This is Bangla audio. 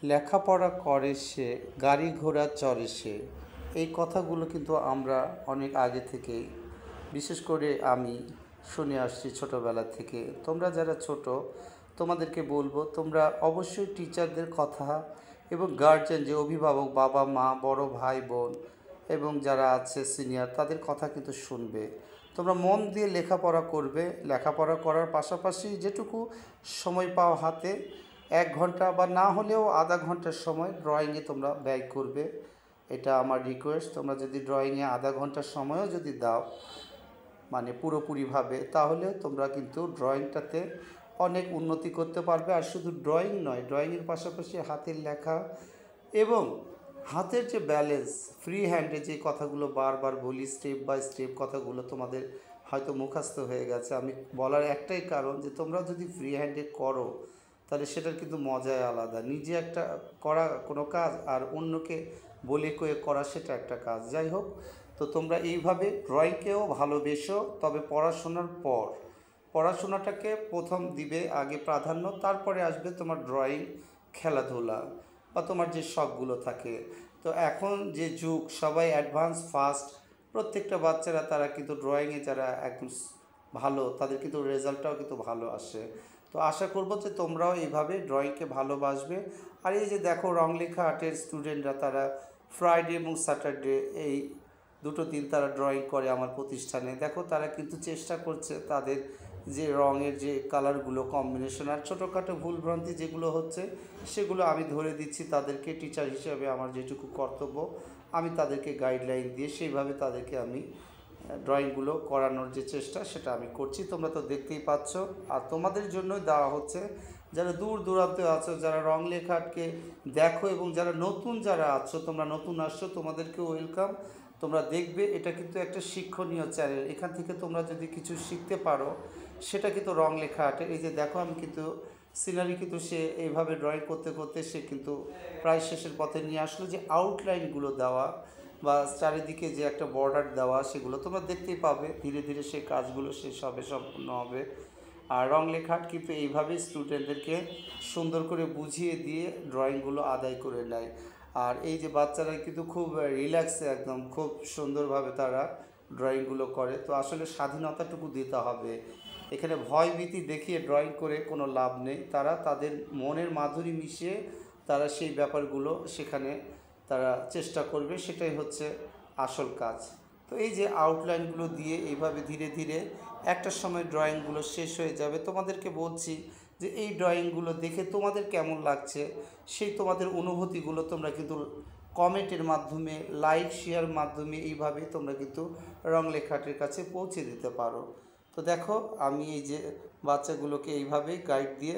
লেখাপড়া করে সে, গাড়ি ঘোড়া চড়ে সে। এই কথাগুলো কিন্তু আমরা অনেক আগে থেকেই, বিশেষ করে আমি শুনে আসছি ছোটোবেলা থেকে। তোমরা যারা ছোট, তোমাদেরকে বলবো তোমরা অবশ্যই টিচারদের কথা এবং গার্জেন যে অভিভাবক, বাবা মা, বড় ভাই বোন এবং যারা আছে সিনিয়র, তাদের কথা কিন্তু শুনবে। তোমরা মন দিয়ে লেখাপড়া করবে। লেখাপড়া করার পাশাপাশি যেটুকু সময় পাও হাতে, 1 ঘন্টা বা না হলেও আধা ঘন্টার সময় ড্রয়িংয়ে তোমরা ব্যয় করবে। এটা আমার রিকোয়েস্ট। তোমরা যদি ড্রয়িংয়ে আধা ঘন্টার সময়ও যদি দাও, মানে পুরোপুরিভাবে, তাহলে তোমরা কিন্তু ড্রয়িংটাতে অনেক উন্নতি করতে পারবে। আর শুধু ড্রয়িং নয়, ড্রয়িংয়ের পাশাপাশি হাতের লেখা এবং হাতের যে ব্যালেন্স, ফ্রি হ্যান্ডে যে কথাগুলো বারবার বলি, স্টেপ বাই স্টেপ কথাগুলো তোমাদের হয়তো মুখস্থ হয়ে গেছে। আমি বলার একটাই কারণ যে তোমরা যদি ফ্রি হ্যান্ডে করো, তাহলে সেটার কিন্তু মজাই আলাদা। নিজে একটা করা কোনো কাজ, আর অন্যকে বলে কয়ে করা সেটা একটা কাজ। যাই হোক, তো তোমরা এইভাবে ড্রয়িংকেও ভালোবেসো, তবে পড়াশোনার পর। পড়াশোনাটাকে প্রথম দিবে আগে প্রাধান্য, তারপরে আসবে তোমার ড্রয়িং, খেলাধুলা বা তোমার যে শখগুলো থাকে। তো এখন যে যুগ, সবাই অ্যাডভান্স ফাস্ট। প্রত্যেকটা বাচ্চারা তারা কিন্তু ড্রয়িংয়ে যারা একদম ভালো, তাদের কিন্তু রেজাল্টটাও কিন্তু ভালো আসে। তো আশা করবো যে তোমরাও এইভাবে ড্রয়িংকে ভালোবাসবে। আর এই যে দেখো, রং লেখা আর্টের স্টুডেন্টরা তারা ফ্রাইডে এবং স্যাটারডে, এই দুটো দিন তারা ড্রয়িং করে আমার প্রতিষ্ঠানে। দেখো, তারা কিন্তু চেষ্টা করছে তাদের যে রঙের যে কালারগুলো কম্বিনেশন, আর ছোটোখাটো ভুলভ্রান্তি যেগুলো হচ্ছে সেগুলো আমি ধরে দিচ্ছি তাদেরকে। টিচার হিসেবে আমার যেটুকু কর্তব্য, আমি তাদেরকে গাইডলাইন দিয়ে সেইভাবে তাদেরকে আমি ড্রয়িংগুলো করানোর যে চেষ্টা, সেটা আমি করছি। তোমরা তো দেখতেই পাচ্ছ। আর তোমাদের জন্যই দেওয়া হচ্ছে, যারা দূর দূরান্তে আছো, যারা রং লেখাকে দেখো এবং যারা নতুন যারা আছো, তোমরা নতুন আসছো, তোমাদেরকে ওয়েলকাম। তোমরা দেখবে এটা কিন্তু একটা শিক্ষণীয় চ্যানেল। এখান থেকে তোমরা যদি কিছু শিখতে পারো, সেটা কিন্তু রং লেখা আর্টের। এই যে দেখো, আমি কিন্তু সিনারি কিন্তু সে এইভাবে ড্রয়িং করতে করতে সে কিন্তু প্রায় শেষের পথে নিয়ে আসলো। যে আউটলাইনগুলো দেওয়া বা চারিদিকে যে একটা বর্ডার দেওয়া, সেগুলো তোমরা দেখতেই পাবে। ধীরে ধীরে সেই কাজগুলো শেষ হবে, সম্পূর্ণ হবে। আর রং লেখা আর্ট কিন্তু এইভাবেই স্টুডেন্টদেরকে সুন্দর করে বুঝিয়ে দিয়ে ড্রয়িংগুলো আদায় করে নেয়। আর এই যে বাচ্চারা কিন্তু খুব রিল্যাক্সে, একদম খুব সুন্দরভাবে তারা ড্রয়িংগুলো করে। তো আসলে স্বাধীনতাটুকু দিতে হবে। এখানে ভয়ভীতি দেখিয়ে ড্রয়িং করে কোনো লাভ নেই। তারা তাদের মনের মাধুরী মিশিয়ে তারা সেই ব্যাপারগুলো সেখানে তারা চেষ্টা করবে, সেটাই হচ্ছে আসল কাজ। তো এই যে আউটলাইনগুলো দিয়ে এইভাবে ধীরে ধীরে একটা সময় ড্রয়িংগুলো শেষ হয়ে যাবে। তোমাদেরকে বলছি যে এই ড্রয়িংগুলো দেখে তোমাদের কেমন লাগছে, সেই তোমাদের অনুভূতিগুলো তোমরা কিন্তু কমেন্টের মাধ্যমে, লাইক শেয়ার মাধ্যমে এইভাবে তোমরা কিন্তু রং লেখাটির কাছে পৌঁছে দিতে পারো। তো দেখো, আমি এই যে বাচ্চাগুলোকে এইভাবেই গাইড দিয়ে